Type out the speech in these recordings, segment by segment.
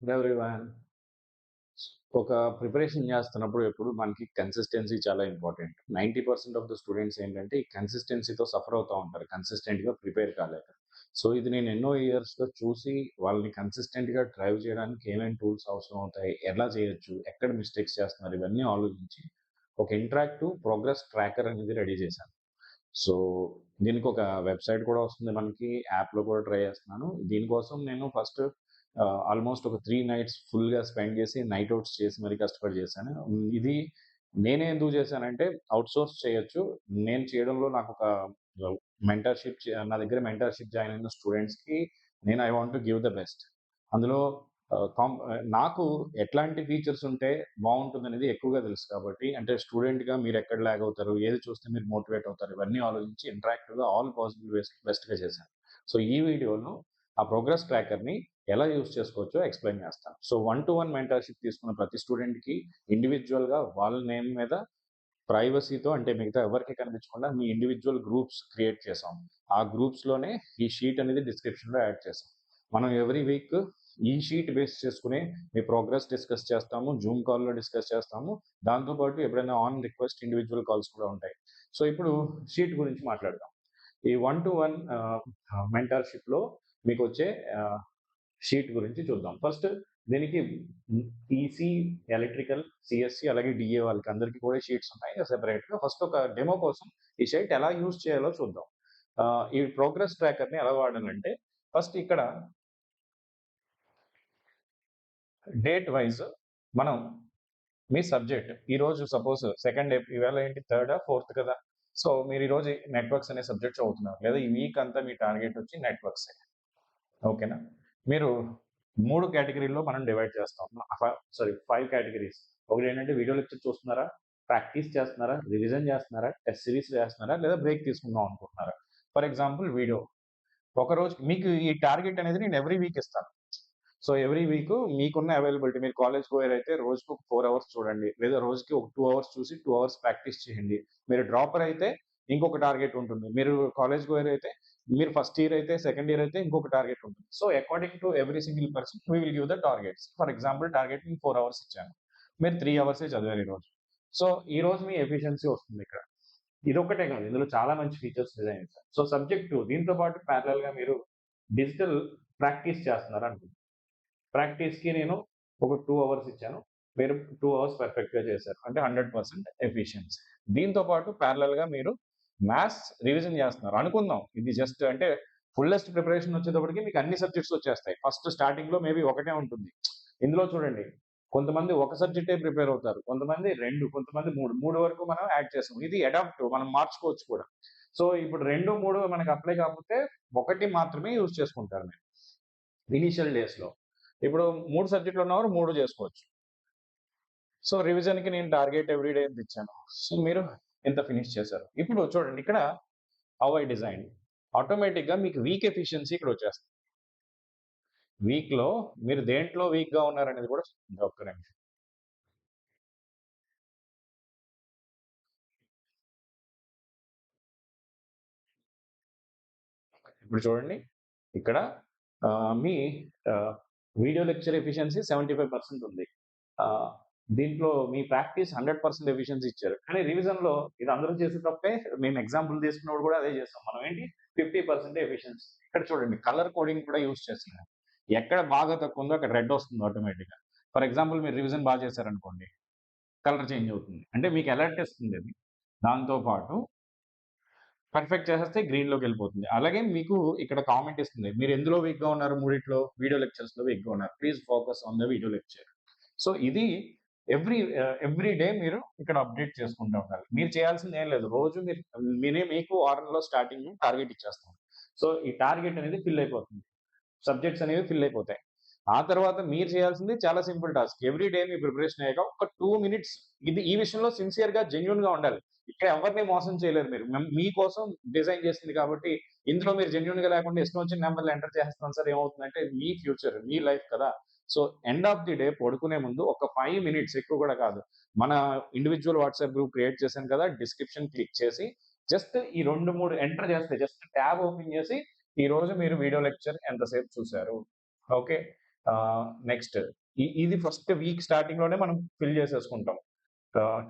Everyone. ఒక preparation చేస్తున్నప్పుడు ఎప్పుడు మనకి కన్సిస్టెన్సీ చాలా ఇంపార్టెంట్. 90% ఆఫ్ ద స్టూడెంట్స్ ఏంటంటే ఈ కన్సిస్టెన్సీతో సఫర్ అవుతా ఉంటారు. కన్సిస్టెంట్‌గా ప్రిపేర్ కాలేక. సో, ఇది నేను ఎన్నో ఇయర్స్‌గా చూసి వాళ్ళని కన్సిస్టెంట్‌గా డ్రైవ్ చేయడానికి ఏమేం టూల్స్ అవసరం అవుతాయి? ఎలా చేయొచ్చు? ఎక్కడ మిస్టేక్స్ చేస్తున్నారు? ఇవన్నీ ఆలోచించి ఒక ఇంటరాక్టివ్ ప్రోగ్రెస్ ట్రాకర్ అనేది రెడీ చేశాను. సో, దీనికొక వెబ్‌సైట్ కూడా వస్తుంది మనకి. యాప్‌లో కూడా ట్రై చేస్తున్నాను. దీనికోసం నేను ఫస్ట్ ఆల్మోస్ట్ ఒక 3 నైట్స్ ఫుల్‌గా స్పెండ్ చేసి, నైట్ ఔట్స్ చేసి మరీ కష్టపడి చేశాను. ఇది నేనే ఎందుకు చేశానంటే ఔట్‌సోర్స్ చేయొచ్చు. నేను చేయడంలో నాకొక మెంటర్‌షిప్ నా దగ్గర మెంటర్‌షిప్ జాయిన్ అయిన స్టూడెంట్స్‌కి నేను I want to give the best. అందులో నాకు ఎట్లాంటి ఫీచర్స్ ఉంటే బావుంటుందనేది ఎక్కువగా తెలుసు కాబట్టి, అంటే స్టూడెంట్‌గా మీరెక్కడ లాగ్ అవుతారు, ఏది చూస్తే మీరు మోటివేట్ అవుతారు, ఇవన్నీ ఆలోచించి ఇంటరాక్టివ్‌గా ఆల్ పాసిబుల్ వేస్‌లో బెస్ట్‌గా చేశాను. సో, ఈ వీడియోలో ఆ ప్రోగ్రెస్ ట్రాకర్‌ని ఎలా యూజ్ చేసుకోవచ్చో ఎక్స్‌ప్లెయిన్ చేస్తాను. సో, 1-to-1 మెంటర్‌షిప్ తీసుకున్న ప్రతి స్టూడెంట్‌కి ఇండివిడ్యువల్‌గా వాళ్ళ నేమ్ మీద ప్రైవసీతో, అంటే మిగతా ఎవరికీ కనిపించకుండా మీ ఇండివిడ్యువల్ గ్రూప్స్ క్రియేట్ చేసాం. ఆ గ్రూప్స్‌లోనే ఈ షీట్ అనేది డిస్క్రిప్షన్‌లో యాడ్ చేసాం. మనం ఎవ్రీ వీక్ ఈ షీట్ బేస్ చేసుకుని మీ ప్రోగ్రెస్ డిస్కస్ చేస్తాము. జూమ్ కాల్‌లో డిస్కస్ చేస్తాము. దాంతో పాటు ఎప్పుడైనా ఆన్ రిక్వెస్ట్ ఇండివిడ్యువల్ కాల్స్ కూడా ఉంటాయి. సో, ఇప్పుడు షీట్ గురించి మాట్లాడదాం. ఈ 1-to-1 మెంటర్‌షిప్‌లో మీకొచ్చే ఆహ్, షీట్ గురించి చూద్దాం. ఫస్ట్ దీనికి ఈసీ, ఎలక్ట్రికల్, సీఎస్‌సి అలాగే డీఏ వాళ్ళకి అందరికీ కూడా షీట్స్ ఉన్నాయి సెపరేట్‌గా. ఫస్ట్ ఒక డెమో కోసం ఈ షీట్ ఎలా యూజ్ చేయాలో చూద్దాం. ఈ ప్రోగ్రెస్ ట్రాకర్‌ని ఎలా వాడాలంటే ఫస్ట్ ఇక్కడ డేట్ వైస్ మనం మీ సబ్జెక్ట్ ఈరోజు సపోజ్ సెకండ్ డే, ఇవాళ ఏంటి థర్డా, ఫోర్త్ కదా. సో, మీరు ఈరోజు నెట్వర్క్స్ అనే సబ్జెక్ట్ చదువుతున్నారు. లేదా ఈ వీక్ అంతా మీ టార్గెట్ వచ్చి నెట్వర్క్సే. ఓకేనా? మీరు 3 కేటగిరీల్లో మనం డివైడ్ చేస్తాం. 5 కేటగిరీస్. ఒకటేంటంటే వీడియో లెక్చర్ చూస్తున్నారా? ప్రాక్టీస్ చేస్తున్నారా? రివిజన్ చేస్తున్నారా? టెస్ట్ సిరీస్ చేస్తున్నారా? లేదా బ్రేక్ తీసుకుందాం అనుకుంటున్నారా? For example video. ఒక రోజు మీకు ఈ టార్గెట్ అనేది నేను ఎవ్రీ వీక్ ఇస్తాను. సో, ఎవ్రీ వీక్ మీకున్న అవైలబిలిటీ, మీరు కాలేజ్‌కి పోయారైతే రోజుకి ఒక 4 అవర్స్ చూడండి. లేదా రోజుకి ఒక 2 అవర్స్ చూసి 2 అవర్స్ ప్రాక్టీస్ చేయండి. మీరు డ్రాపర్ అయితే ఇంకొక టార్గెట్ ఉంటుంది. మీరు కాలేజ్‌కి పోయారైతే, మీరు ఫస్ట్ ఇయర్ అయితే, సెకండ్ ఇయర్ అయితే ఇంకొక టార్గెట్ ఉంటుంది. So, according to every single person we will give the targets. For example target నేను 4 అవర్స్ ఇచ్చాను. మీరు 3 అవర్సే చదివారు ఈరోజు. సో, ఈరోజు మీ ఎఫిషియన్సీ వస్తుందిక్కడ. ఇదొక్కటే కాదు. ఇందులో చాలా మంచి ఫీచర్స్ డిజైన్ చేశారు. సో, సబ్జెక్ట్ 2 దీంతో పాటు ప్యారలెల్‌గా మీరు డిజిటల్ ప్రాక్టీస్ చేస్తున్నారనుకుందాం. ప్రాక్టీస్‌కి నేను ఒక 2 అవర్స్ ఇచ్చాను. మీరు 2 అవర్స్ పర్ఫెక్ట్‌గా చేశారు. అంటే 100% ఎఫిషియన్సీ. దీంతో పాటు ప్యారలెల్‌గా మీరు మ్యాథ్స్ రివిజన్ చేస్తున్నారు. అనుకుందాం ఇది జస్ట్ అంటే ఫుల్లెస్ట్ ప్రిపరేషన్ వచ్చేటప్పటికి మీకు అన్ని సబ్జెక్ట్స్ వచ్చేస్తాయి. ఫస్ట్ స్టార్టింగ్‌లో మేబీ ఒకటే ఉంటుంది. ఇందులో చూడండి, కొంతమంది ఒక సబ్జెక్టే ప్రిపేర్ అవుతారు. కొంతమంది 2, కొంతమంది 3. 3 వరకు మనం యాడ్ చేసాం. ఇది అడాప్ట్, మనం మార్చుకోవచ్చు కూడా. సో, ఇప్పుడు 2, 3 మనకు అప్లై కాకపోతే ఒకటి మాత్రమే యూజ్ చేసుకుంటారు మీరు ఇనీషియల్ డేస్‌లో. ఇప్పుడు 3 సబ్జెక్టులు ఉన్నవారు 3 చేసుకోవచ్చు. సో, రివిజన్‌కి నేను టార్గెట్ ఎవ్రీ డే ఇంత ఇచ్చాను. సో, మీరు ఇంత ఫినిష్ చేశారు. ఇప్పుడు చూడండి ఇక్కడ హౌ ఐ డిజైన్డ్. ఆటోమేటిక్‌గా మీకు వీక్ ఎఫిషియన్సీ ఇక్కడ వచ్చేస్తుంది. వీక్‌లో మీరు దేంట్లో వీక్‌గా ఉన్నారనేది కూడా ఒక్క నిమిషం. ఇప్పుడు చూడండి ఇక్కడ మీ ఆహ్, వీడియో లెక్చర్ ఎఫిషియన్సీ 75% ఉంది. ఆహ్, దీంట్లో మీ ప్రాక్టీస్ 100% ఎఫిషియన్సీ ఇచ్చారు. కానీ రివిజన్‌లో ఇది అందరూ చేసే తప్పే. మేము ఎగ్జాంపుల్ తీసుకున్నప్పుడు కూడా అదే చేసాం. మనం ఏంటి 50% ఎఫిషియన్సీ. ఇక్కడ చూడండి కలర్ కోడింగ్ కూడా యూజ్ చేస్తున్నాం. ఎక్కడ బాగా తక్కువ ఉందో అక్కడ రెడ్ వస్తుంది ఆటోమేటిక్‌గా. ఫర్ ఎగ్జాంపుల్ మీరు రివిజన్ బాగా చేశారనుకోండి, కలర్ చేంజ్ అవుతుంది. అంటే మీకు అలర్ట్ ఇస్తుంది అది. దాంతో పాటు పర్ఫెక్ట్ చేసేస్తే గ్రీన్‌లోకెళ్ళిపోతుంది. అలాగే మీకు ఇక్కడ కామెంట్ ఇస్తుంది. మీరు ఎందులో వీక్‌గా ఉన్నారు మూడిట్లో? వీడియో లెక్చర్స్‌లో వీక్‌గా ఉన్నారు. Please focus on the video lecture. So, ఇది ఎవ్రీ డే మీరు ఇక్కడ అప్డేట్ చేసుకుంటూ ఉండాలి. మీరు చేయాల్సింది ఏం లేదు. రోజు మీకు వారంలో స్టార్టింగ్ టార్గెట్ ఇచ్చేస్తాం. సో, ఈ టార్గెట్ అనేది ఫిల్ అయిపోతుంది. సబ్జెక్ట్స్ అనేవి ఫిల్ అయిపోతాయి. ఆ తర్వాత మీరు చేయాల్సింది చాలా సింపుల్ టాస్క్. ఎవ్రీ డే మీ ప్రిపరేషన్ అయ్యాక ఒక 2 మినిట్స్ ఈ విషయంలో సిన్సియర్‌గా, జెన్యూన్‌గా ఉండాలి. ఇక్కడ ఎవరిని మోసం చేయలేరు మీరు. మీకోసం డిజైన్ చేసింది కాబట్టి, ఇందులో మీరు జెన్యూన్‌గా లేకుండా ఇష్టం వచ్చిన నంబర్‌లు ఎంటర్ చేసేస్తాను సార్, ఏమవుతుందంటే మీ ఫ్యూచర్, మీ లైఫ్ కదా. So, end of the day పడుకునే ముందు ఒక 5 మినిట్స్, ఎక్కువ కూడా కాదు. మన ఇండివిడ్యువల్ వాట్సాప్ గ్రూప్ క్రియేట్ చేశాను కదా! డిస్క్రిప్షన్ క్లిక్ చేసి జస్ట్ ఈ 2, 3 ఎంటర్ చేస్తే, జస్ట్ ట్యాబ్ ఓపెన్ చేసి ఈరోజు మీరు వీడియో లెక్చర్ ఎంతసేపు చూసారు? ఓకే. నెక్స్ట్ ఇది ఫస్ట్ వీక్ స్టార్టింగ్ లోనే మనం ఫిల్ చేసేసుకుంటాం.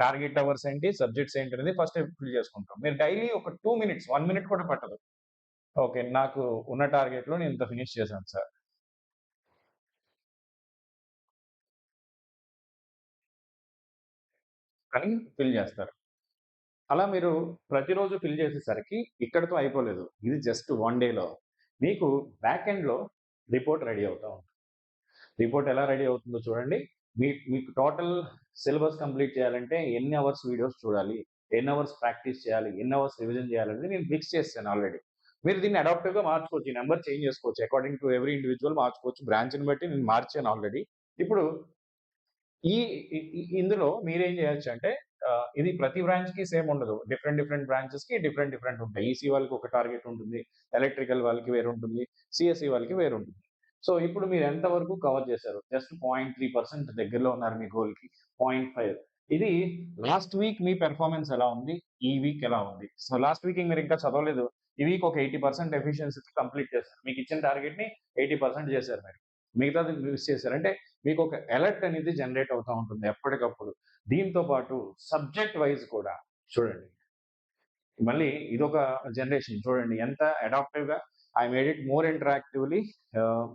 టార్గెట్ అవర్స్ ఏంటి, సబ్జెక్ట్స్ ఏంటి అనేది ఫస్ట్ ఫిల్ చేసుకుంటాం. మీరు డైలీ ఒక 2 మినిట్స్, 1 మినిట్ కూడా పట్టదు. ఓకే. నాకు ఉన్న టార్గెట్‌లో నేను ఇంత ఫినిష్ చేశాను సార్ అని ఫిల్ చేస్తారు. అలా మీరు ప్రతిరోజు ఫిల్ చేసేసరికి ఇక్కడితో అయిపోలేదు. ఇది జస్ట్ 1 డేలో. మీకు బ్యాక్ ఎండ్‌లో రిపోర్ట్ రెడీ అవుతా ఉంటుంది. రిపోర్ట్ ఎలా రెడీ అవుతుందో చూడండి. మీకు టోటల్ సిలబస్ కంప్లీట్ చేయాలంటే ఎన్ని అవర్స్ వీడియోస్ చూడాలి, ఎన్ని అవర్స్ ప్రాక్టీస్ చేయాలి, ఎన్ని అవర్స్ రివిజన్ చేయాలనేది నేను ఫిక్స్ చేసేసాను ఆల్రెడీ. మీరు దీన్ని అడాప్టివ్‌గా మార్చుకోవచ్చు. ఈ నంబర్ చేంజ్ చేసుకోవచ్చు. అకార్డింగ్ టు ఎవ్రీ ఇండివిడ్యువల్ మార్చుకోవచ్చు. బ్రాంచ్‌ని బట్టి నేను మార్చాను ఆల్రెడీ. ఇప్పుడు ఈ ఇందులో మీరేం చేయొచ్చంటే ఇది ప్రతి బ్రాంచ్‌కి సేమ్ ఉండదు. డిఫరెంట్ బ్రాంచెస్‌కి డిఫరెంట్ ఉంటాయి. ఈసీ వాళ్ళకి ఒక టార్గెట్ ఉంటుంది. ఎలక్ట్రికల్ వాళ్ళకి వేరుంటుంది. సీఎస్ఈ వాళ్ళకి వేరుంటుంది. సో, ఇప్పుడు మీరు ఎంత వరకు కవర్ చేశారు? జస్ట్ 0.3% దగ్గరలో ఉన్నారు మీ గోల్‌కి. 0.5 ఇది లాస్ట్ వీక్ మీ పెర్ఫార్మన్స్ ఎలా ఉంది? ఈ వీక్ ఎలా ఉంది? సో, లాస్ట్ వీక్ మీరు ఇంకా చదవలేదు. ఈ వీక్ ఒక 80% ఎఫిషియన్సీ‌తో కంప్లీట్ చేశారు. మీకిచ్చిన టార్గెట్‌ని 80% చేశారు మీరు. మిగతాది మిస్ చేశారు. అంటే మీకొక అలర్ట్ అనేది జనరేట్ అవుతా ఉంటుంది ఎప్పటికప్పుడు. దీంతో పాటు సబ్జెక్ట్ వైస్ కూడా చూడండి. మళ్ళీ ఇదొక జనరేషన్ చూడండి ఎంత అడాప్టివ్‌గా I made it more interactively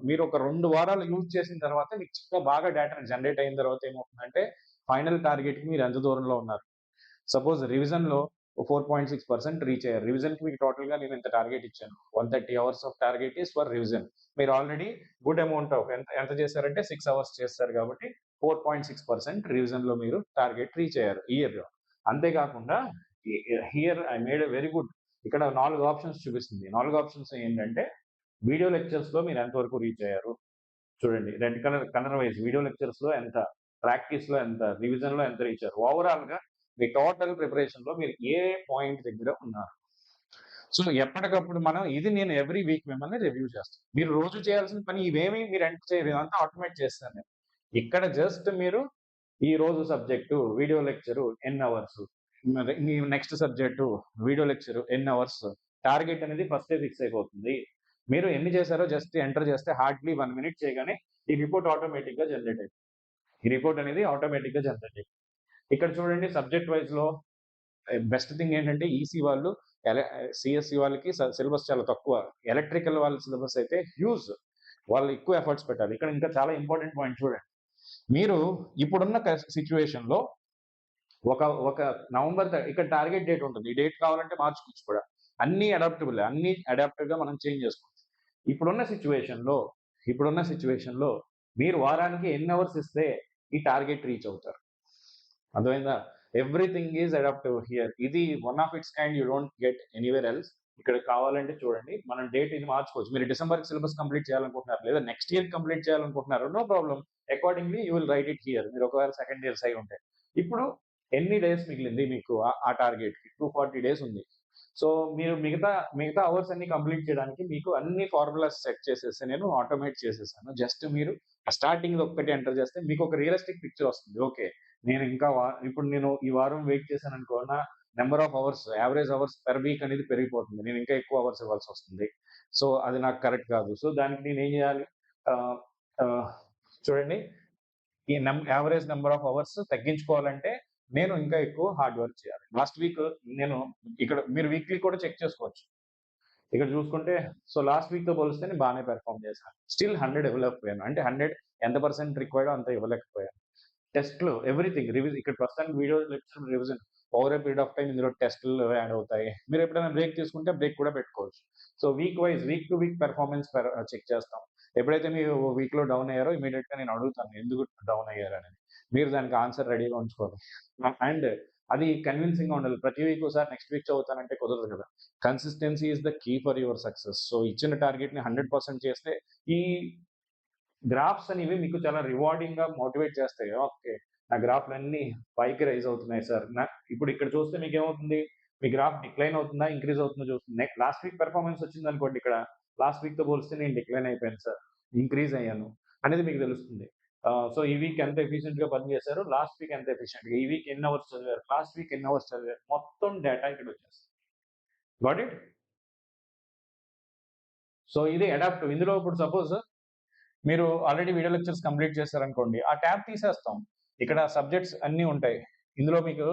మీరు ఒక 2 వారాలు యూజ్ చేసిన తర్వాత మీకు చాలా బాగా డేటా జనరేట్ అయిన తర్వాత ఏమవుతుందంటే ఫైనల్ టార్గెట్‌కి మీరు ఎంత దూరంలో ఉన్నారు. సపోజ్ రివిజన్‌లో 4.6% రీచ్ అయ్యారు. రివిజన్‌కి మీకు టోటల్‌గా నేను ఇంత టార్గెట్ ఇచ్చాను. 130 hours of target is for revision. మీరు ఆల్రెడీ గుడ్ అమౌంట్ ఆఫ్ ఎంత ఎంత చేశారంటే 6 అవర్స్ చేస్తారు కాబట్టి 4.6% రివిజన్‌లో మీరు టార్గెట్ రీచ్ అయ్యారు ఇయర్‌లో. అంతే కాకుండా here I made a very good ఇక్కడ 4 ఆప్షన్స్ చూపిస్తుంది. 4 ఆప్షన్స్ ఏంటంటే వీడియో లెక్చర్స్‌లో మీరు ఎంత వరకు రీచ్ అయ్యారు? చూడండి red colour wise video lectures లో ఎంత, ప్రాక్టీస్ లో ఎంత, రివిజన్ లో ఎంత ఇచ్చారు. ఓవరాల్ గా మీ టోటల్ ప్రిపరేషన్ లో మీరు ఏ పాయింట్ దగ్గర ఉన్నారు. సో ఎప్పటికప్పుడు మనం ఇది నేను ఎవ్రీ వీక్ మిమ్మల్ని రివ్యూ చేస్తాను. మీరు రోజు చేయాల్సిన పని ఇవేమి మీరు ఎంటర్ చేయరు, ఇదంతా ఆటోమేట్ చేస్తాను నేను. ఇక్కడ జస్ట్ మీరు ఈ రోజు సబ్జెక్టు వీడియో లెక్చరు ఎన్ని hours, next subject video lecture ఎన్ని అవర్స్, టార్గెట్ అనేది ఫస్ట్ ఫిక్స్ అయిపోతుంది. మీరు ఎన్ని చేశారో జస్ట్ ఎంటర్ చేస్తే హార్డ్లీ 1 మినిట్ చేయగానే ఈ రిపోర్ట్ ఆటోమేటిక్ గా జనరేట్ అయిపోతుంది. ఈ రిపోర్ట్ అనేది ఆటోమేటిక్ గా జనరేట్ అయిపోతుంది. ఇక్కడ చూడండి సబ్జెక్ట్ వైజ్ లో బెస్ట్ థింగ్ ఏంటంటే ఈసీ వాళ్ళు సిఎస్సి వాళ్ళకి సిలబస్ చాలా తక్కువ. ఎలక్ట్రికల్ వాళ్ళ సిలబస్ అయితే హ్యూజ్. వాళ్ళు ఎక్కువ ఎఫర్ట్స్ పెట్టాలి. ఇక్కడ ఇంకా చాలా ఇంపార్టెంట్ పాయింట్ చూడండి. మీరు ఇప్పుడున్న సిచ్యువేషన్ లో ఒక ఒక ఇక్కడ టార్గెట్ డేట్ ఉంటుంది. ఈ డేట్ కావాలంటే మార్చుకోవచ్చు కూడా. అన్ని అడాప్టబుల్, అన్ని అడాప్టివ్ గా మనం చేంజ్ చేసుకోవచ్చు. ఇప్పుడున్న సిచ్యువేషన్ లో ఇప్పుడున్న సిచ్యువేషన్ లో మీరు వారానికి ఎన్ని అవర్స్ ఇస్తే ఈ టార్గెట్ రీచ్ అవుతారు. అర్థమైందా? Everything is adaptive here. ఇది one of its kind you don't get anywhere else. ఇక్కడ కావాలంటే చూడండి మనం డేట్ ఇది మార్చుకోవచ్చు. మీరు డిసెంబర్ సిలబస్ కంప్లీట్ చేయాలనుకుంటున్నారు లేదా నెక్స్ట్ ఇయర్ కంప్లీట్ చేయాలనుకుంటున్నారు, no problem. Accordingly you will write it here. మీరు ఒకవేళ సెకండ్ ఇయర్స్ అయి ఉంటే ఇప్పుడు ఎన్ని డేస్ మిగిలింది మీకు ఆ టార్గెట్ కి? 240 డేస్ ఉంది. సో మీరు మిగతా మిగతా అవర్స్ అన్ని కంప్లీట్ చేయడానికి మీకు అన్ని ఫార్ములాస్ సెట్ చేసేసి నేను ఆటోమేట్ చేసేసాను. జస్ట్ మీరు స్టార్టింగ్ ఒక్కటి ఎంటర్ చేస్తే మీకు ఒక రియలిస్టిక్ పిక్చర్ వస్తుంది. ఓకే, నేను ఇంకా ఇప్పుడు నేను ఈ వారం వెయిట్ చేశాను అనుకో, నా number of hours, average hours per week అనేది పెరిగిపోతుంది. నేను ఇంకా ఎక్కువ అవర్స్ ఇవ్వాల్సి వస్తుంది. సో అది నాకు కరెక్ట్ కాదు. సో దానికి నేను ఏం చేయాలి? ఆహ్, ఆహ్, చూడండి ఈ యావరేజ్ నెంబర్ ఆఫ్ అవర్స్ తగ్గించుకోవాలంటే నేను ఇంకా ఎక్కువ హార్డ్ వర్క్ చేయాలి. లాస్ట్ వీక్ నేను ఇక్కడ మీరు వీక్లీ కూడా చెక్ చేసుకోవచ్చు. ఇక్కడ చూసుకుంటే సో లాస్ట్ వీక్ తో పోలిస్తే నేను బాగానే పెర్ఫార్మ్ చేశాను. స్టిల్ 100 ఇవ్వలేకపోయాను. అంటే 100 ఎంత పర్సెంట్ రిక్వైర్డ్ అంత ఇవ్వలేకపోయాను. టెస్ట్‌లు ఎవ్రీథింగ్ ఇక్కడ ప్రస్తుతానికి video lecture revision over a period of time ఇందులో టెస్ట్‌లు యాడ్ అవుతాయి. మీరు ఎప్పుడైనా బ్రేక్ తీసుకుంటే బ్రేక్ కూడా పెట్టుకోవచ్చు. So week to week performance check చేస్తాం. ఎప్పుడైతే మీరు వీక్‌లో డౌన్ అయ్యారో ఇమ్మీడియేట్‌గా నేను అడుగుతాను ఎందుకు డౌన్ అయ్యారనేది. మీరు దానికి ఆన్సర్ రెడీగా ఉంచుకోవాలి. అండ్ అది కన్విన్సింగ్‌గా ఉండాలి. ప్రతి వీక్ ఒకసారి నెక్స్ట్ వీక్ చదువుతానంటే కుదరదు కదా! Consistency is the key for your success. So ఇచ్చిన టార్గెట్‌ని 100% చేస్తే ఈ గ్రాఫ్స్ అనేవి మీకు చాలా రివార్డింగ్ గా మోటివేట్ చేస్తాయి. ఓకే, నా గ్రాఫ్‌లన్నీ పైకి రైజ్ అవుతున్నాయి సార్. ఇప్పుడు ఇక్కడ చూస్తే మీకేమవుతుంది? మీ గ్రాఫ్ డిక్లైన్ అవుతుందా? ఇంక్రీజ్ అవుతుందో చూస్తుంది. లాస్ట్ వీక్ పెర్ఫార్మన్స్ వచ్చిందనుకోండి ఇక్కడ. లాస్ట్ వీక్‌తో పోలిస్తే నేను డిక్లైన్ అయిపోయాను సార్. ఇంక్రీజ్ అయ్యాను అనేది మీకు తెలుస్తుంది. సో ఈ వీక్ ఎంత ఎఫిషియెంట్‌గా పని చేశారు? లాస్ట్ వీక్ ఎంత ఎఫిషియెంట్‌గా? ఈ వీక్ ఎన్ని అవర్స్ చదివారు? లాస్ట్ వీక్ ఎన్ని అవర్స్ చదివారు? మొత్తం డేటా ఇక్కడ వచ్చేస్తుంది. Got it? సో ఇది అడాప్టివ్. ఇందులో ఇప్పుడు సపోజ్ మీరు ఆల్రెడీ వీడియో లెక్చర్స్ కంప్లీట్ చేశారనుకోండి, ఆ ట్యాబ్ తీసేస్తాం. ఇక్కడ సబ్జెక్ట్స్ అన్నీ ఉంటాయి. ఇందులో మీకు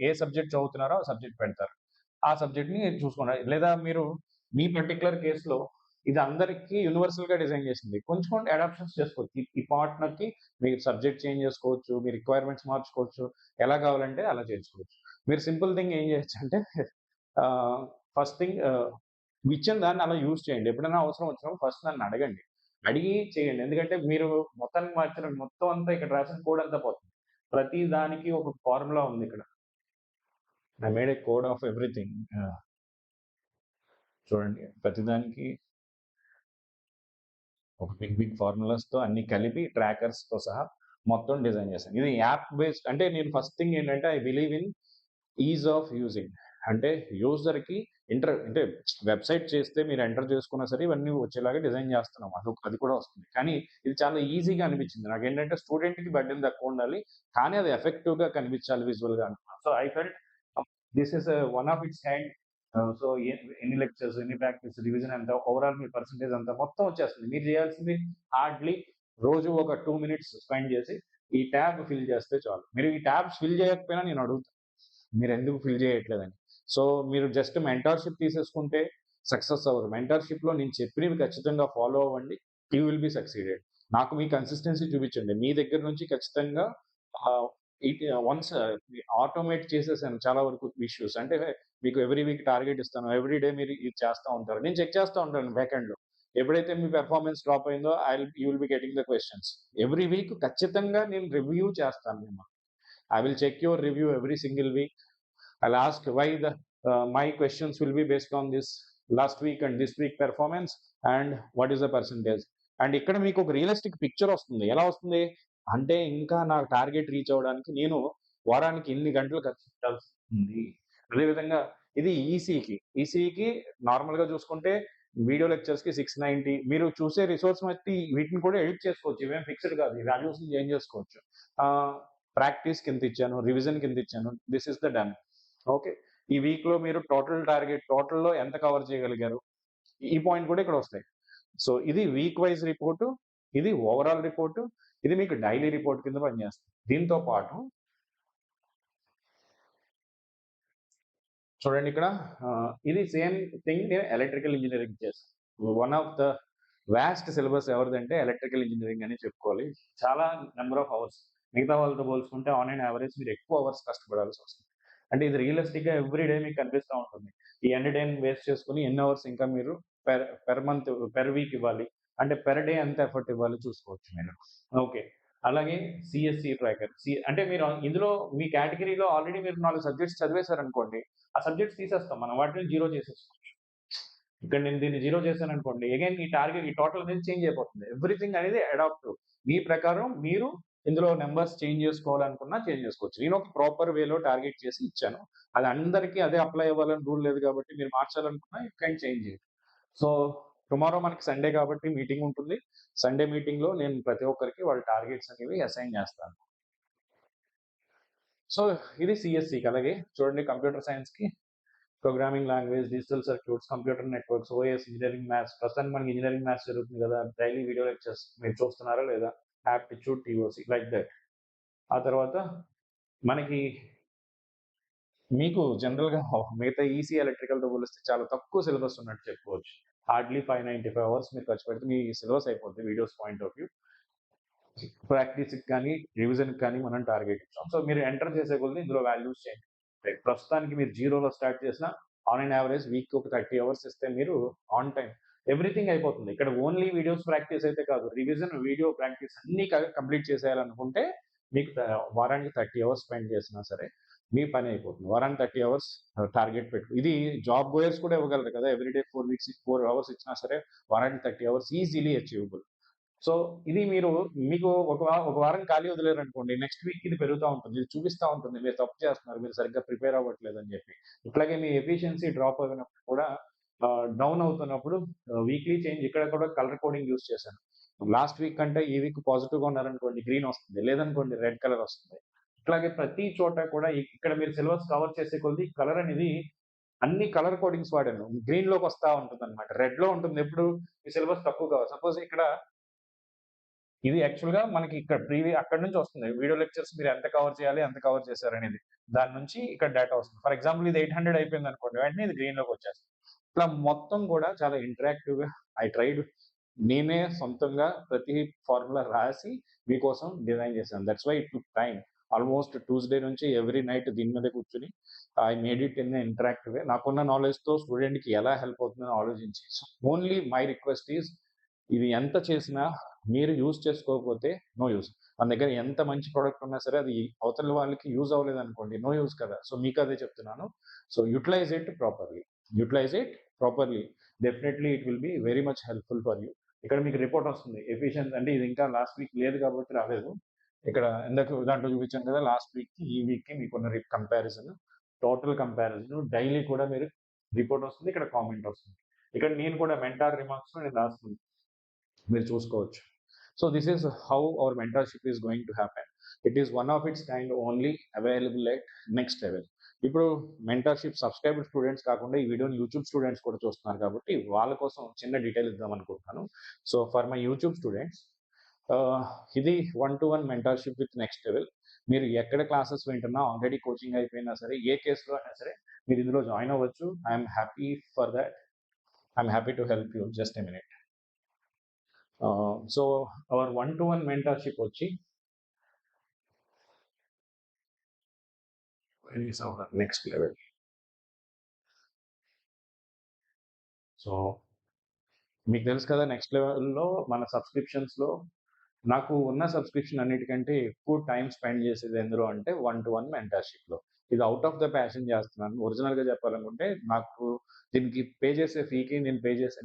ఏ సబ్జెక్ట్ చదువుతున్నారో ఆ సబ్జెక్ట్ పెడతారు. ఆ సబ్జెక్ట్‌ని చూసుకోండి. లేదా మీరు మీ పర్టిక్యులర్ కేస్‌లో ఇది అందరికీ యూనివర్సల్‌గా డిజైన్ చేసింది. కొంచెం కొంచెం అడాప్షన్స్ చేసుకోవచ్చు. ఈ పార్ట్‌నర్‌కి మీరు సబ్జెక్ట్ చేంజ్ చేసుకోవచ్చు. మీ రిక్వైర్మెంట్స్ మార్చుకోవచ్చు. ఎలా కావాలంటే అలా చేసుకోవచ్చు. మీరు సింపుల్ థింగ్ ఏం చేయొచ్చంటే ఫస్ట్ థింగ్ ఇచ్చిన దాన్ని అలా యూజ్ చేయండి. ఎప్పుడైనా అవసరం వచ్చినప్పుడు ఫస్ట్ నన్ను అడగండి. అడిగి చేయండి. ఎందుకంటే మీరు మొత్తానికి మార్చిన మొత్తం అంతా ఇక్కడ రాసిన కోడ్ అంతా పోతుంది. ప్రతి దానికి ఒక ఫార్ములా ఉంది ఇక్కడ. I made a code of everything. చూడండి ప్రతిదానికి ఒక బిగ్ ఫార్ములాస్‌తో అన్ని కలిపి ట్రాకర్స్‌తో సహా మొత్తం డిజైన్ చేశాను. ఇది యాప్ బేస్డ్ అంటే నేను ఫస్ట్ థింగ్ ఏంటంటే I believe in is of using. అంటే యూజర్‌కి అంటే వెబ్‌సైట్ చేస్తే మీరు ఎంటర్ చేసుకున్నా సరే ఇవన్నీ వచ్చేలాగా డిజైన్ చేస్తున్నాం. అది కూడా వస్తుంది. కానీ ఇది చాలా ఈజీగా అనిపించింది. నాకేంటంటే స్టూడెంట్‌కి బర్డెన్ తక్కువ ఉండాలి. కానీ అది ఎఫెక్టివ్‌గా కనిపించాలి విజువల్‌గా అనుకున్నాను. So I felt this is one of it's hand. So ఎన్ని లెక్చర్స్, ఎన్ని ప్రాక్టీస్, రివిజన్ ఎంత, ఓవరాల్ మీ పర్సెంటేజ్ అంతా మొత్తం వచ్చేస్తుంది. మీరు చేయాల్సింది హార్డ్‌లీ రోజు ఒక 2 మినిట్స్ స్పెండ్ చేసి ఈ ట్యాబ్ ఫిల్ చేస్తే చాలు. మీరు ఈ ట్యాబ్స్ ఫిల్ చేయకపోయినా నేను అడుగుతాను. మీరెందుకు ఫిల్ చేయట్లేదని. సో మీరు జస్ట్ మెంటార్‌షిప్ తీసేసుకుంటే సక్సెస్ అవ్వరు. మెంటార్‌షిప్‌లో నేను చెప్పినవి ఖచ్చితంగా ఫాలో అవ్వండి. You will be succeeded. నాకు మీ కన్సిస్టెన్సీ చూపించండి. మీ దగ్గర నుంచి ఖచ్చితంగా ఆహ్, వన్స్ ఆటోమేట్ చేసేసాను చాలా వరకు ఇష్యూస్. అంటే మీకు ఎవ్రీ వీక్ టార్గెట్ ఇస్తాను. ఎవ్రీ డే మీరు ఇది చేస్తా ఉంటారు. నేను చెక్ చేస్తా ఉంటాను బ్యాక్ ఎండ్‌లో. ఎప్పుడైతే మీ పెర్ఫార్మన్స్ డ్రాప్ అయిందో you will be getting the questions. Every week ఖచ్చితంగా నేను రివ్యూ చేస్తాను మిమ్మల్ని. I will check your review every single week. I'll ask why my questions will be based on this last week and this week performance and what is the percentage. And ఇక్కడ మీకు ఒక realistic picture వస్తుంది. ఎలా వస్తుంది అంటే ఇంకా నా target reach అవ్వడానికి నేను వారానికి ఇన్ని గంటలు ఖర్చు పెట్టాల్సి ఉంది. అదేవిధంగా ఇది ఈసీఈకి నార్మల్గా చూసుకుంటే వీడియో లెక్చర్స్ కి 690. మీరు చూసే రిసోర్స్ బట్టి వీటిని కూడా ఎడిట్ చేసుకోవచ్చు. ఇవేం ఫిక్స్డ్ కాదు. ఈ వాల్యూస్ చేంజ్ చేసుకోవచ్చు. ప్రాక్టీస్ కింద ఇచ్చాను, రివిజన్ కింద ఇచ్చాను. This is the done. Okay. ఈ వీక్ లో మీరు టోటల్లో ఎంత కవర్ చేయగలిగారు, ఈ పాయింట్ కూడా ఇక్కడ వస్తాయి. సో ఇది వీక్ వైజ్ రిపోర్టు, ఇది ఓవరాల్ రిపోర్టు, ఇది మీకు డైలీ రిపోర్ట్ కింద పనిచేస్తుంది. దీంతో పాటు చూడండి ఇక్కడ ఇది సేమ్ థింగ్ నేను ఎలక్ట్రికల్ ఇంజనీరింగ్ చేస్తాను. One of the vast syllabus ఎవరిదంటే ఎలక్ట్రికల్ ఇంజనీరింగ్ అని చెప్పుకోవాలి. చాలా నెంబర్ ఆఫ్ అవర్స్. మిగతా వాళ్ళతో పోల్చుకుంటే ఆన్ అండ్ యావరేజ్ మీరు ఎక్కువ అవర్స్ కష్టపడాల్సి వస్తుంది. అంటే ఇది రియలిస్టిక్‌గా ఎవ్రీ డే మీకు కనిపిస్తా ఉంటుంది. ఈ ఎండ్ టైమ్ వేస్ట్ చేసుకొని ఎన్ని అవర్స్ ఇంకా మీరు పెర్ మంత్, పెర్ వీక్ ఇవ్వాలి. అంటే పెర్ డే ఎంత ఎఫర్ట్ ఇవ్వాలి చూసుకోవచ్చు మీరు. ఓకే. అలాగే సీఎస్‌సి ట్రాకర్. అంటే మీరు ఇందులో మీ కేటగిరీలో ఆల్రెడీ మీరు 4 సబ్జెక్ట్స్ చదివేశారనుకోండి. ఆ సబ్జెక్ట్స్ తీసేస్తాం మనం. వాటిని జీరో చేసేసుకోవచ్చు. ఇక్కడ నేను దీన్ని జీరో చేశాననుకోండి, అగైన్ ఈ టోటల్ అనేది చేంజ్ అయిపోతుంది. ఎవ్రీథింగ్ అనేది అడాప్ట్. మీ ప్రకారం మీరు ఇందులో నంబర్స్ చేంజ్ చేసుకోవాలనుకున్నా చేంజ్ చేసుకోవచ్చు. నేను ఒక ప్రాపర్ వేలో టార్గెట్ చేసి ఇచ్చాను. అది అందరికీ అదే అప్లై అవ్వాలని రూల్ లేదు కాబట్టి మీరు మార్చాలనుకున్నా you can change it. So tomorrow మనకి సండే కాబట్టి మీటింగ్ ఉంటుంది. సండే మీటింగ్‌లో నేను ప్రతి ఒక్కరికి వాళ్ళ టార్గెట్స్ అనేవి అసైన్ చేస్తాను. సో ఇది సీఎస్‌సికి. అలాగే చూడండి కంప్యూటర్ సైన్స్‌కి programming language, digital circuits, computer networks, OS, engineering maths. ప్రస్తుతానికి మనకి ఇంజినీరింగ్ మ్యాథ్స్ జరుగుతుంది కదా! డైలీ వీడియో లెక్చర్స్ మీరు చూస్తున్నారా లేదా? Aptitude, TOC like that. ఆ తర్వాత మనకి మీకు జనరల్‌గా మిగతా ఈసీ ఎలక్ట్రికల్‌తో పోలిస్తే చాలా తక్కువ సిలబస్ ఉన్నట్టు చెప్పుకోవచ్చు. హార్డ్‌లీ 595 అవర్స్ మీరు ఖర్చు పెడితే మీ సిలబస్ అయిపోద్ది వీడియోస్ పాయింట్ ఆఫ్ వ్యూ. ప్రాక్టీస్‌కి కానీ, రివిజన్‌కి కానీ మనం టార్గెట్ ఇచ్చాం. సో మీరు ఎంటర్ చేసే కొద్దీ ఇందులో వాల్యూస్ చేంజ్ అవుతాయి. ప్రస్తుతానికి మీరు జీరోలో స్టార్ట్ చేసినా ఆన్ అండ్ యావరేజ్ వీక్‌కి ఒక 30 అవర్స్ ఇస్తే మీరు ఆన్ టైమ్ ఎవ్రీథింగ్ అయిపోతుంది. ఇక్కడ ఓన్లీ వీడియోస్ ప్రాక్టీస్ అయితే కాదు. రివిజన్, వీడియో ప్రాక్టీస్ అన్నీ కంప్లీట్ చేసేయాలనుకుంటే మీకు వారానికి 30 అవర్స్ స్పెండ్ చేసినా సరే మీ పని అయిపోతుంది. వారానికి 30 అవర్స్ టార్గెట్ పెట్టు. ఇది జాబ్ గోయర్స్ కూడా ఇవ్వగలరు కదా! ఎవ్రీడే 4 అవర్స్ ఇచ్చినా సరే వారానికి 30 అవర్స్ ఈజీలీ అచీవబుల్. సో ఇది మీకు ఒక వారం ఖాళీ వదిలేరనుకోండి. నెక్స్ట్ వీక్ ఇది పెరుగుతా ఉంటుంది. ఇది చూపిస్తా ఉంటుంది. మీరు తప్పు చేస్తున్నారు. మీరు సరిగ్గా ప్రిపేర్ అవ్వట్లేదని చెప్పి. ఇట్లాగే మీ ఎఫిషియన్సీ డ్రాప్ అయినప్పుడు కూడా డౌన్ అవుతున్నప్పుడు వీక్లీ చేంజ్ ఇక్కడ కూడా కలర్ కోడింగ్ యూజ్ చేశాను. లాస్ట్ వీక్ కంటే ఈ వీక్ పాజిటివ్‌గా ఉన్నారనుకోండి గ్రీన్ వస్తుంది. లేదనుకోండి రెడ్ కలర్ వస్తుంది. ఇట్లాగే ప్రతి చోట కూడా ఇక్కడ మీరు సిలబస్ కవర్ చేసే కొద్దీ కలర్ అనేది అన్ని కలర్ కోడింగ్స్ వాడాను. గ్రీన్‌లోకి వస్తా ఉంటుందన్నమాట. రెడ్‌లో ఉంటుంది ఎప్పుడు మీ సిలబస్ తక్కువ కావాలి. సపోజ్ ఇక్కడ ఇది యాక్చువల్‌గా మనకి ఇక్కడ అక్కడి నుంచి వస్తుంది. వీడియో లెక్చర్స్ మీరు ఎంత కవర్ చేయాలి, ఎంత కవర్ చేశారనేది. దాని నుంచి ఇక్కడ డేటా వస్తుంది. ఫర్ ఎగ్జాంపుల్ ఇది 800 అయిపోయిందనుకోండి. వెంటనే ఇది గ్రీన్‌లోకొచ్చేస్తుంది. ఇట్లా మొత్తం కూడా చాలా ఇంటరాక్టివ్‌గా ఐ ట్రైడ్ నేనే సొంతంగా ప్రతి ఫార్ములా రాసి మీకోసం డిజైన్ చేశాను. That's why it took time. Almost Tuesday నుంచి ఎవ్రీ నైట్ దీని మీదే కూర్చొని I made it in a interactive way. నాకున్న నాలెడ్జ్‌తో స్టూడెంట్‌కి ఎలా హెల్ప్ అవుతుందని ఆలోచించి. So, only my request is ఇది ఎంత చేసినా మీరు యూజ్ చేసుకోకపోతే నో యూజ్. మన దగ్గర ఎంత మంచి ప్రొడక్ట్ ఉన్నా సరే అది అవతల వాళ్ళకి యూజ్ అవ్వలేదనుకోండి నో యూజ్ కదా! సో, మీకదే చెప్తున్నాను. So, utilize it properly. Utilize it properly. Definitely it will be very much helpful for you. ఇక్కడ మీకు రిపోర్ట్ వస్తుంది. ఎఫిషియన్సీ అంటే ఇది ఇంకా లాస్ట్ వీక్ లేదు కాబట్టి రాలేదు. ఇక్కడ ఇందాక దాంట్లో చూపించాను కదా! లాస్ట్ వీక్‌కి, ఈ వీక్‌కి మీకున్న కంపారిజన్. టోటల్ కంపారిజన్ డైలీ కూడా మీరు రిపోర్ట్ వస్తుంది. ఇక్కడ కామెంట్ వస్తుంది. ఇక్కడ నేను కూడా మెంటార్ రిమార్క్స్‌లో నేను రాస్తున్నాను. మీరు చూసుకోవచ్చు. So this is how our mentorship is going to happen. It is one of its kind only available at next level. ఇప్పుడు మెంటర్షిప్ సబ్స్క్రైబ్డ్ స్టూడెంట్స్ కాకుండా ఈ వీడియోని యూట్యూబ్ స్టూడెంట్స్ కూడా చూస్తున్నారు కాబట్టి వాళ్ళ కోసం చిన్న డీటెయిల్ ఇద్దాం అనుకుంటున్నాను. So for my YouTube students ఇది 1-to-1 mentorship with next level. మీరు ఎక్కడ క్లాసెస్ వింటున్నా ఆల్రెడీ కోచింగ్ అయిపోయినా సరే ఏ కేసులో అయినా సరే మీరు ఇందులో జాయిన్ అవ్వచ్చు. I'm happy for that. I'm happy to help you. Just a minute. So our 1-to-1 mentorship వచ్చి where is our next level. So మీకు తెలుసు కదా నెక్స్ట్ లెవెల్‌లో మన సబ్స్క్రిప్షన్స్‌లో నాకు ఉన్న సబ్స్క్రిప్షన్ అన్నిటికంటే ఎక్కువ టైం స్పెండ్ చేసేది ఎందులో అంటే 1-to-1 మెంటర్‌షిప్‌లో. ఇది ఔట్ ఆఫ్ ద ప్యాషన్ చేస్తున్నాను. ఒరిజినల్‌గా చెప్పాలనుకుంటే నాకు దీనికి పే చేసే ఫీకి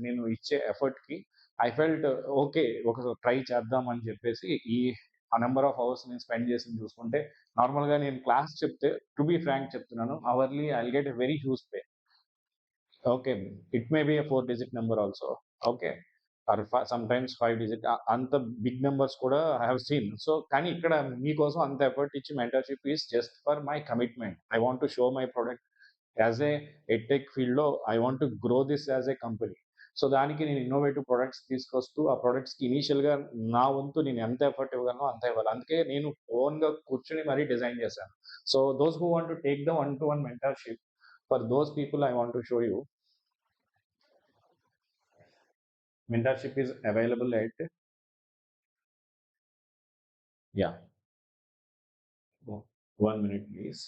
నేను ఇచ్చే ఎఫర్ట్‌కి ఐ ఫెల్ట్ ఓకే. ఒక ట్రై చేద్దాం అని చెప్పేసి ఆ నంబర్ ఆఫ్ అవర్స్ నేను స్పెండ్ చేసింది చూసుకుంటే నార్మల్‌గా నేను క్లాస్ చెప్తే టు బీ ఫ్రాంక్ చెప్తున్నాను. Hourly I will get a very huge pay. Okay. It may be a 4 digit number also. Okay. Or sometimes 5 digit అంత బిగ్ నంబర్స్ కూడా ఐ హావ్ సీన్. సో, కానీ ఇక్కడ మీకోసం అంత ఎఫర్ట్ ఇచ్చి mentorship is just for my commitment. I want to show my product as a edtech ఫీల్డ్‌లో I want to grow this as a company. So, దానికి నేను innovative products తీసుకొస్తూ ఆ ప్రొడక్ట్స్‌కి ఇనీషియల్‌గా నా వంతు నేను ఎంత ఎఫర్ట్ ఇవ్వగలనో అంత ఇవ్వాలి. అందుకే నేను ఓన్‌గా కూర్చొని మరీ డిజైన్ చేశాను. So, those who want to take the 1-to-1 mentorship for those people I want to show you mentorship is available at yeah 1 minute please.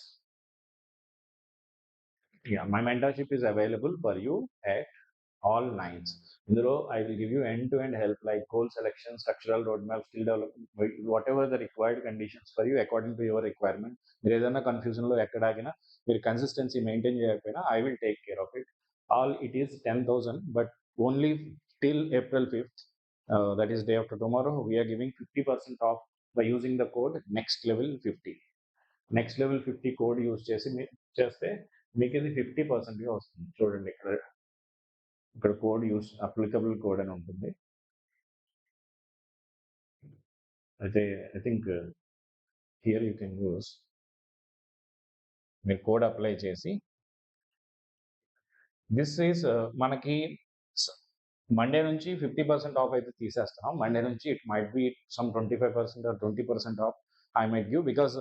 Yeah, my mentorship is available for you at all nines. ఇందులో I will give you end-to-end help like goal selection, structural roadmap, skill development, whatever the required conditions for you according to your requirement. మీరు ఏదైనా కన్ఫ్యూజన్లో ఎక్కడ ఆగినా మీరు consistency maintain చేయకపోయినా I will take care of it. All it is 10,000 but only till April 5th, that is day after tomorrow, we are giving 50% off by using the code next level 50. Next level 50 code use చేస్తే మీకు ఇది 50%గా వస్తుంది. చూడండి ఇక్కడ code use applicable code అని ఉంటుంది. అయితే I think here you can use. మీరు కోడ్ అప్లై చేసి దిస్ ఈస్ మనకి మండే నుంచి 50% ఆఫ్ అయితే తీసేస్తున్నాం. మండే నుంచి it might be some 25% or 20% off I might give because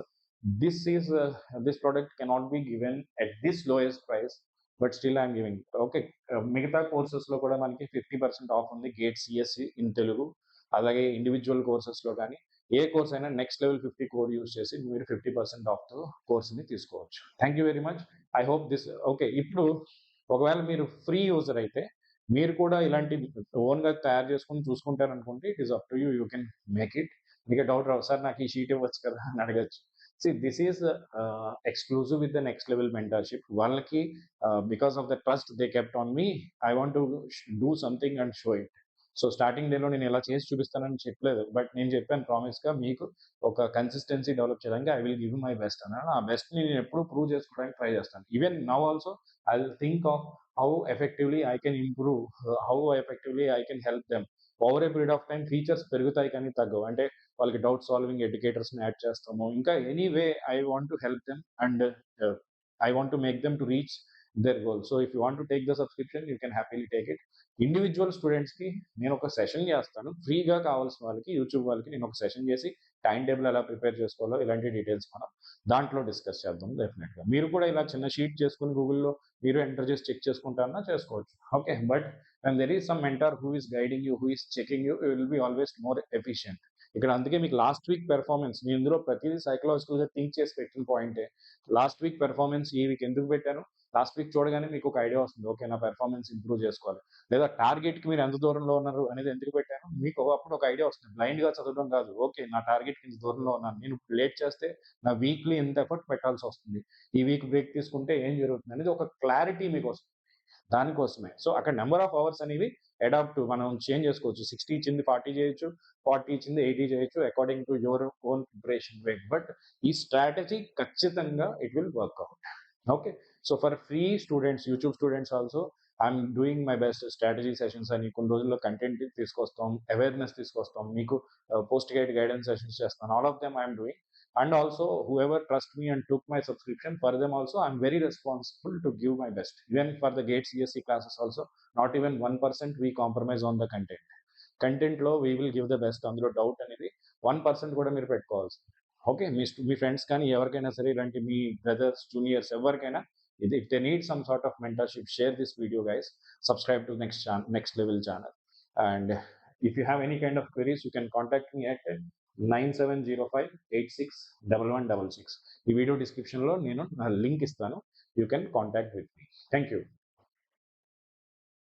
this product cannot be given at this lowest price but still I'm giving. Okay. మిగతా కోర్సెస్లో కూడా మనకి 50% ఆఫ్ ఉంది. గేట్ సిఎస్సి ఇన్ తెలుగు, అలాగే ఇండివిజువల్ కోర్సెస్లో కానీ ఏ కోర్స్ అయినా next level 50 code use చేసి మీరు 50% ఆఫ్ కోర్స్ని తీసుకోవచ్చు. Thank you very much. I hope this okay. ఇప్పుడు ఒకవేళ మీరు ఫ్రీ యూజర్ అయితే మీరు కూడా ఇలాంటి ఓన్గా తయారు చేసుకుని చూసుకుంటారనుకుంటే it is up to you. You can make it. మీకు డౌట్ రావు, సార్ నాకు ఈ షీట్ ఇవ్వచ్చు కదా అని అడగచ్చు. See, this is exclusive with the next level mentorship. వాళ్ళకి because of the trust they kept on me, I want to do something and show it. So starting డేలో నేను ఇలా చేసి చూపిస్తానని చెప్పలేదు. బట్ నేను చెప్పాను ప్రామిస్‌గా మీకు ఒక కన్సిస్టెన్సీ డెవలప్ చేయడానికి I will give my best అన్నాను. ఆ బెస్ట్‌ని నేను ఎప్పుడు ప్రూవ్ చేసుకోవడానికి ట్రై చేస్తాను. Even now also I will think of how effectively I can improve, how effectively I can help them. Over a period of time features పెరుగుతాయి కానీ తగ్గవు. అంటే వాళ్ళకి డౌట్ సాల్వింగ్ ఎడ్యుకేటర్స్ని యాడ్ చేస్తాము. ఇంకా any way I want to help them and I want to make them to reach their goal. So if you want to take the subscription, you can happily take it. Individual స్టూడెంట్స్కి నేను ఒక session చేస్తాను, ఫ్రీగా కావాల్సిన వాళ్ళకి YouTube వాళ్ళకి నేను ఒక సెషన్ చేసి టైం టేబుల్ ఎలా ప్రిపేర్ చేసుకోవాలో ఇలాంటి డీటెయిల్స్ మనం దాంట్లో డిస్కస్ చేద్దాం డెఫినెట్గా. మీరు కూడా ఇలా చిన్న షీట్ చేసుకుని గూగుల్లో మీరు ఎంటర్ చేసి చెక్ చేసుకుంటారన్నా చేసుకోవచ్చు. Okay, but when there is some mentor who is guiding you, who is checking you, you will be always more efficient. ఇక్కడ అందుకే మీకు లాస్ట్ వీక్ పెర్ఫార్మెన్స్ నేను ఇందులో ప్రతిదీ సైకలాజికల్గా థింక్ చేసి పెట్టిన పాయింటే. లాస్ట్ వీక్ పెర్ఫార్మెన్స్ ఈ వీక్ ఎందుకు పెట్టాను, లాస్ట్ వీక్ చూడగానే మీకు ఒక ఐడియా వస్తుంది, ఓకే నా పెర్ఫార్మెన్స్ ఇంప్రూవ్ చేసుకోవాలి. లేదా టార్గెట్కి మీరు ఎంత దూరంలో ఉన్నారు అనేది ఎందుకు పెట్టాను, మీకు అప్పుడు ఒక ఐడియా వస్తుంది. బ్లైండ్గా చదవడం కాదు, ఓకే నా టార్గెట్కి ఇంత దూరంలో ఉన్నాను, నేను లేట్ చేస్తే నా వీక్లీ ఇంత ఎఫర్ట్ పెట్టాల్సి వస్తుంది, ఈ వీక్ బ్రేక్ తీసుకుంటే ఏం జరుగుతుంది అనేది ఒక క్లారిటీ మీకు వస్తుంది. దానికోసమే. సో అక్కడ నెంబర్ ఆఫ్ అవర్స్ అనేవి అడాప్ట్ మనం చేంజ్ చేసుకోవచ్చు. 60 ఇచ్చింది 40 చేయొచ్చు, 40 ఇచ్చింది 80 చేయొచ్చు, according to your own preparation rate. But ఈ స్ట్రాటజీ ఖచ్చితంగా it will work out. Okay, so for free students, YouTube students also I'm doing my best. Strategy sessions అని కొన్ని రోజుల్లో కంటెంట్ తీసుకొస్తాం, అవేర్నెస్ తీసుకొస్తాం, మీకు పోస్ట్ గైడెన్స్ సెషన్స్ చేస్తాను. All of them I'm doing. And also whoever trust me and took my subscription, for them also I'm very responsible to give my best. Even for the GATE CSC classes also, not even 1% we compromise on the content లో we will give the best. అందులో doubt అనేది 1% కూడా మీరు పెట్టుకోవాల్సి. Okay, మీ friends కానీ ఎవరికైనా సరే, ఇలాంటి మీ బ్రదర్స్ జూనియర్స్ ఎవరికైనా, if they need some sort of mentorship, share this video guys, subscribe to next level channel, and if you have any kind of queries you can contact me at 9705861166. ఈ video డిస్క్రిప్షన్లో నేను నా link ఇస్తాను, you can contact with me. Thank you.